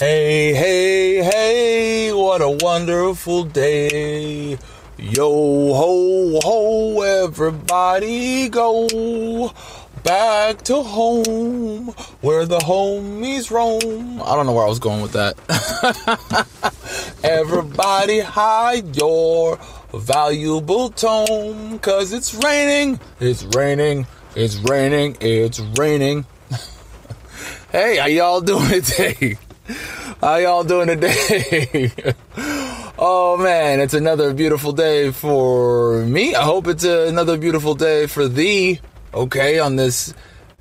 Hey, hey, hey, what a wonderful day. Yo, ho, ho, everybody go back to home where the homies roam. I don't know where I was going with that. Everybody hide your valuable tome, 'cause it's raining, it's raining, it's raining, it's raining. Hey, how y'all doing today? How y'all doing today? Oh man, it's another beautiful day for me. I hope it's another beautiful day for thee. Okay, on this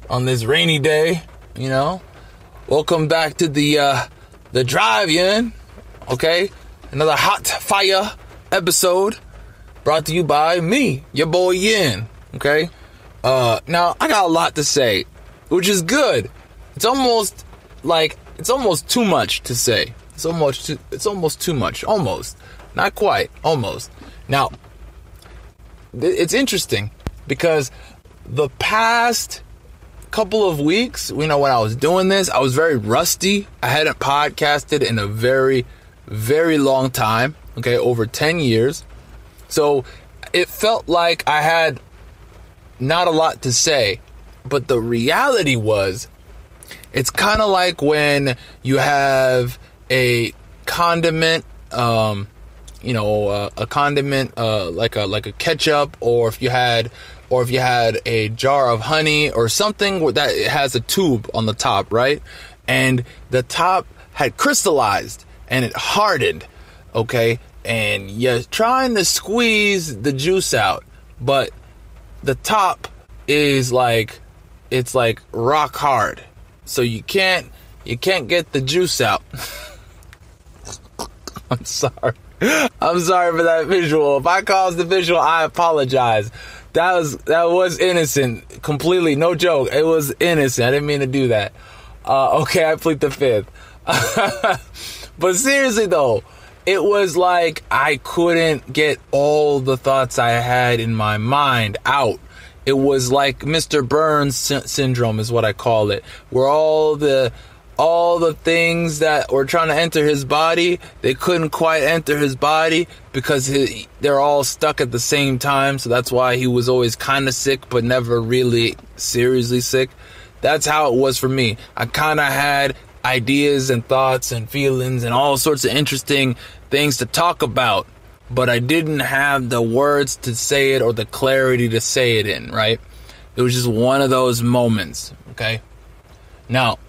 rainy day, you know. Welcome back to the DriveYin. Okay, another hot fire episode brought to you by me, your boy Yin. Okay, now I got a lot to say, which is good. It's almost too much to say. It's almost too much. Almost. Not quite. Almost. Now, it's interesting because the past couple of weeks, when I was doing this, I was very rusty. I hadn't podcasted in a very, very long time. Okay, over 10 years. So it felt like I had not a lot to say. But the reality was, it's kind of like when you have a condiment, a condiment like a ketchup, or if you had a jar of honey or something that has a tube on the top, right? And the top had crystallized and it hardened, okay? And you're trying to squeeze the juice out, but the top is it's like rock hard. So you can't get the juice out. I'm sorry for that visual. If I caused the visual, I apologize. That was innocent. Completely, no joke. It was innocent. I didn't mean to do that. Okay, I plead the fifth. But seriously though, it was like I couldn't get all the thoughts I had in my mind out. It was like Mr. Burns syndrome is what I call it, where all the things that were trying to enter his body, they couldn't quite enter his body because they're all stuck at the same time. So that's why he was always kind of sick, but never really seriously sick. That's how it was for me. I kind of had ideas and thoughts and feelings and all sorts of interesting things to talk about, but I didn't have the words to say it or the clarity to say it in, right? It was just one of those moments, okay? Now,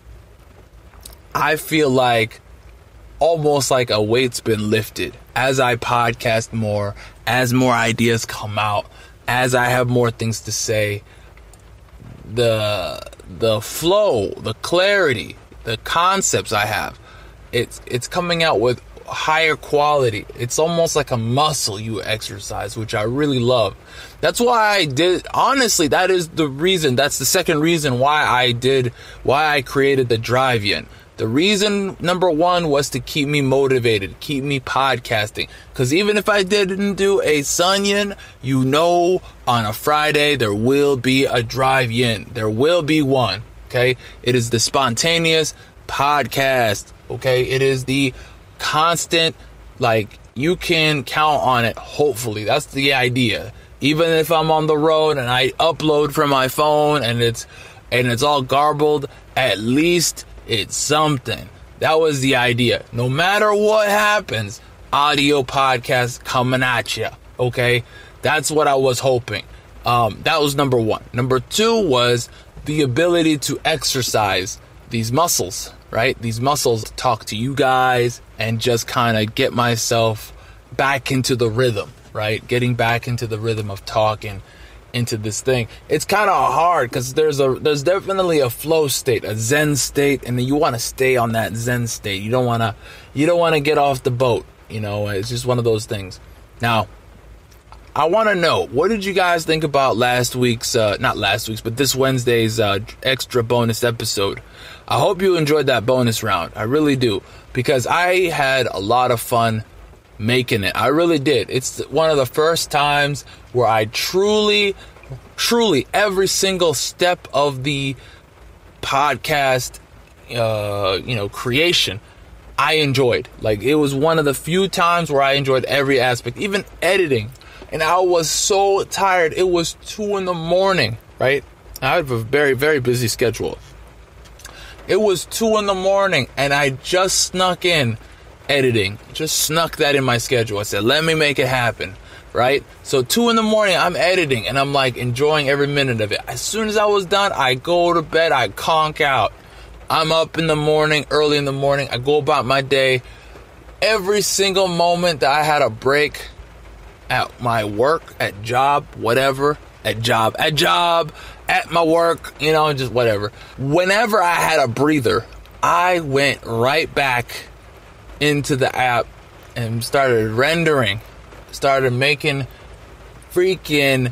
I feel like almost like a weight's been lifted as I podcast more, as more ideas come out, as I have more things to say. The flow, the clarity, the concepts I have, it's coming out with higher quality. It's almost like a muscle you exercise, which I really love. That's why I did. Honestly, that is the reason. That's the second reason why I created the DriveYin. The reason number one was to keep me motivated, keep me podcasting. Because even if I didn't do a Zolyin, on a Friday there will be a DriveYin. There will be one. Okay, it is the spontaneous podcast. Okay, it is the constant, you can count on it. Hopefully, that's the idea. Even if I'm on the road and I upload from my phone and it's all garbled, at least it's something. That was the idea. No matter what happens, audio podcast coming at you. Okay, that's what I was hoping. That was number one. Number two was the ability to exercise these muscles, right? These muscles, talk to you guys and just kind of get myself back into the rhythm, right? Getting back into the rhythm of talking into this thing. It's kind of hard because there's definitely a flow state, a Zen state, and you want to stay on that Zen state. You don't want to get off the boat. It's just one of those things. Now, I want to know, what did you guys think about this Wednesday's extra bonus episode? I hope you enjoyed that bonus round. I really do, because I had a lot of fun making it. I really did. It's one of the first times where I truly every single step of the podcast, creation I enjoyed. Like, it was one of the few times where I enjoyed every aspect, even editing. And I was so tired. It was 2 a.m, right? I have a very, very busy schedule. It was 2 a.m, and I just snuck in editing. Just snuck that in my schedule. I said, let me make it happen, right? So 2 a.m, I'm editing, and I'm like enjoying every minute of it. As soon as I was done, I go to bed, I conk out. I'm up in the morning, early in the morning. I go about my day. Every single moment that I had a break at my work, at job, whatever, at my work, just whatever. Whenever I had a breather, I went right back into the app and started rendering, started making freaking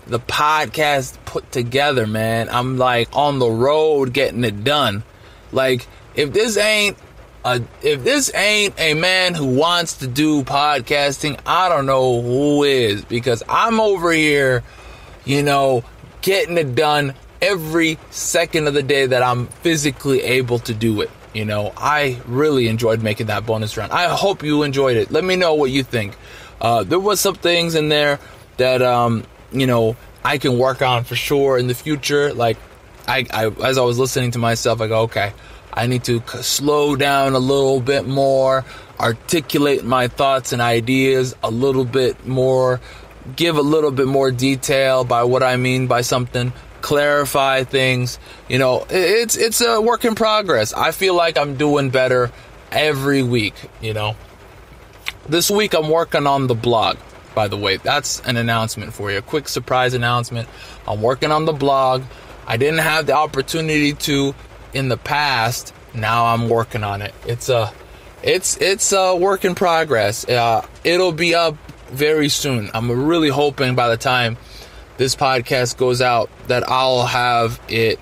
the podcast put together, man. I'm like on the road getting it done. Like, if this ain't a man who wants to do podcasting, I don't know who is, because I'm over here, getting it done every second of the day that I'm physically able to do it. I really enjoyed making that bonus round. I hope you enjoyed it. Let me know what you think. There was some things in there that, I can work on for sure in the future. Like, I as I was listening to myself, I go, okay, I need to slow down a little bit more, articulate my thoughts and ideas a little bit more, give a little bit more detail by what I mean by something, clarify things. It's a work in progress. I feel like I'm doing better every week. This week I'm working on the blog, by the way. That's an announcement for you, a quick surprise announcement. I'm working on the blog. I didn't have the opportunity to in the past. Now I'm working on it. It's a work in progress. It'll be up very soon. I'm really hoping by the time this podcast goes out that I'll have it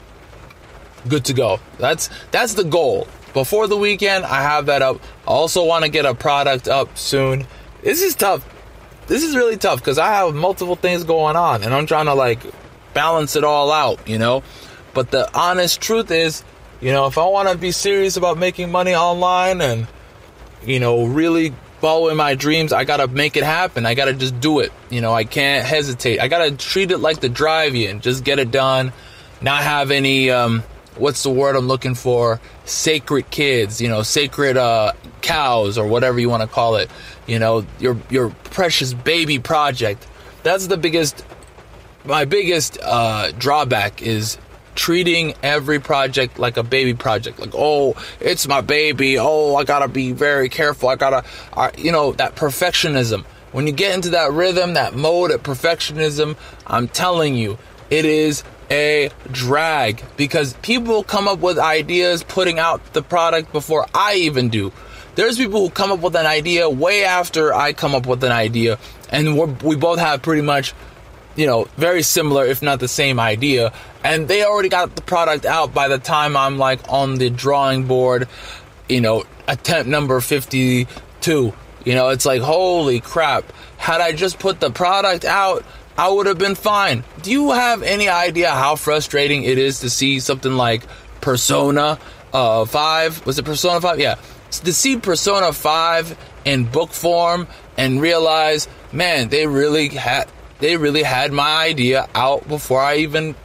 good to go. That's the goal. Before the weekend, I have that up. I also want to get a product up soon. This is tough. This is really tough because I have multiple things going on and I'm trying to balance it all out, But the honest truth is, if I want to be serious about making money online and, really following my dreams, I got to make it happen. I got to just do it. I can't hesitate. I got to treat it like the DriveYin. Just get it done. Not have any, what's the word I'm looking for? Sacred kids, sacred cows or whatever you want to call it. Your precious baby project. That's my biggest drawback is treating every project like a baby project. Like, oh, it's my baby. Oh, I gotta be very careful. That perfectionism. When you get into that rhythm, that mode of perfectionism, I'm telling you, it is a drag because people come up with ideas putting out the product before I even do. There's people who come up with an idea way after I come up with an idea, and we both have pretty much, very similar, if not the same idea, and they already got the product out by the time I'm on the drawing board, attempt number 52. It's like, holy crap. Had I just put the product out, I would have been fine. Do you have any idea how frustrating it is to see something like Persona 5? Was it Persona 5? Yeah. To see Persona 5 in book form and realize, man, they really had my idea out before I even,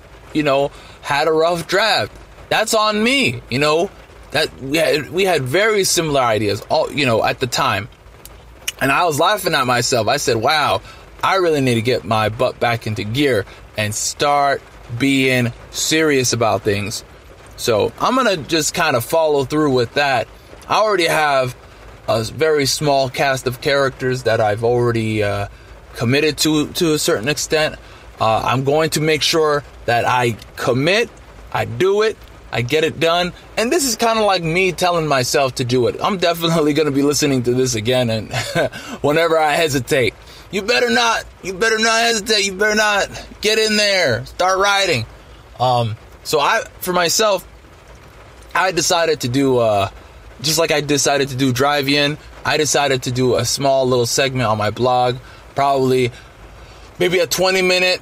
had a rough draft. That's on me, that we had very similar ideas, all, at the time. And I was laughing at myself. I said, wow, I really need to get my butt back into gear and start being serious about things. So I'm going to just kind of follow through with that. I already have a very small cast of characters that I've already committed to a certain extent. I'm going to make sure that I commit, I do it, I get it done. And this is kind of like me telling myself to do it. I'm definitely going to be listening to this again, and whenever I hesitate, you better not hesitate, you better not get in there, start writing. So for myself, I decided to do, just like I decided to do DriveYin, I decided to do a small little segment on my blog, probably maybe a 20-minute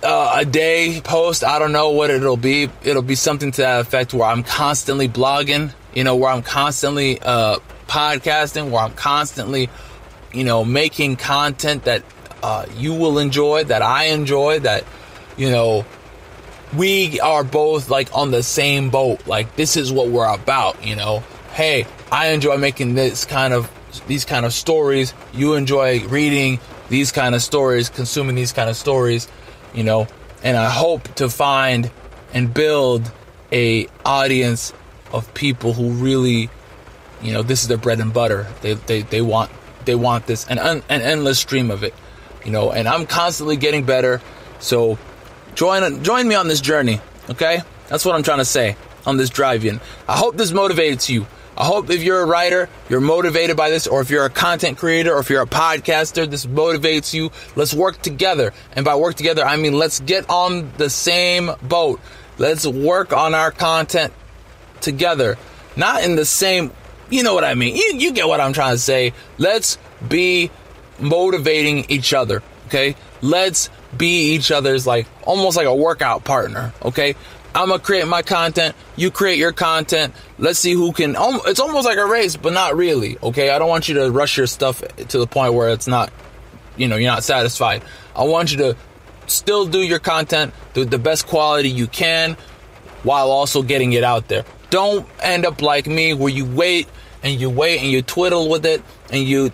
a day post. I don't know what it'll be. It'll be something to that effect where I'm constantly blogging, where I'm constantly Podcasting, where I'm constantly, making content that you will enjoy, that I enjoy, that, we are both like on the same boat. Like, this is what we're about, Hey, I enjoy making these kind of stories. You enjoy reading these kind of stories, consuming these kind of stories, and I hope to find and build a audience of people who really, this is their bread and butter. They want this, an endless stream of it, and I'm constantly getting better. So join me on this journey. Okay. That's what I'm trying to say on this DriveYin. I hope this motivates you. I hope if you're a writer, you're motivated by this, or if you're a content creator, or if you're a podcaster, this motivates you. Let's work together. And by work together, I mean, let's get on the same boat. Let's work on our content together. Not in the same, you know what I mean? You get what I'm trying to say. Let's be motivating each other, okay? Let's be each other's, almost like a workout partner, okay? I'm going to create my content. You create your content. Let's see who can. It's almost like a race, but not really, okay? I don't want you to rush your stuff to the point where it's not, you're not satisfied. I want you to still do your content, do the best quality you can, while also getting it out there. Don't end up like me, where you wait and you twiddle with it, and you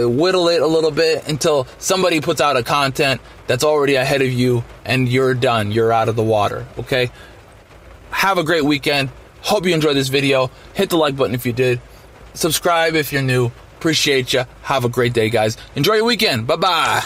whittle it a little bit until somebody puts out a content that's already ahead of you, and you're done. You're out of the water. Okay. Have a great weekend. Hope you enjoyed this video. Hit the like button if you did. Subscribe if you're new. Appreciate you. Have a great day, guys. Enjoy your weekend. Bye-bye.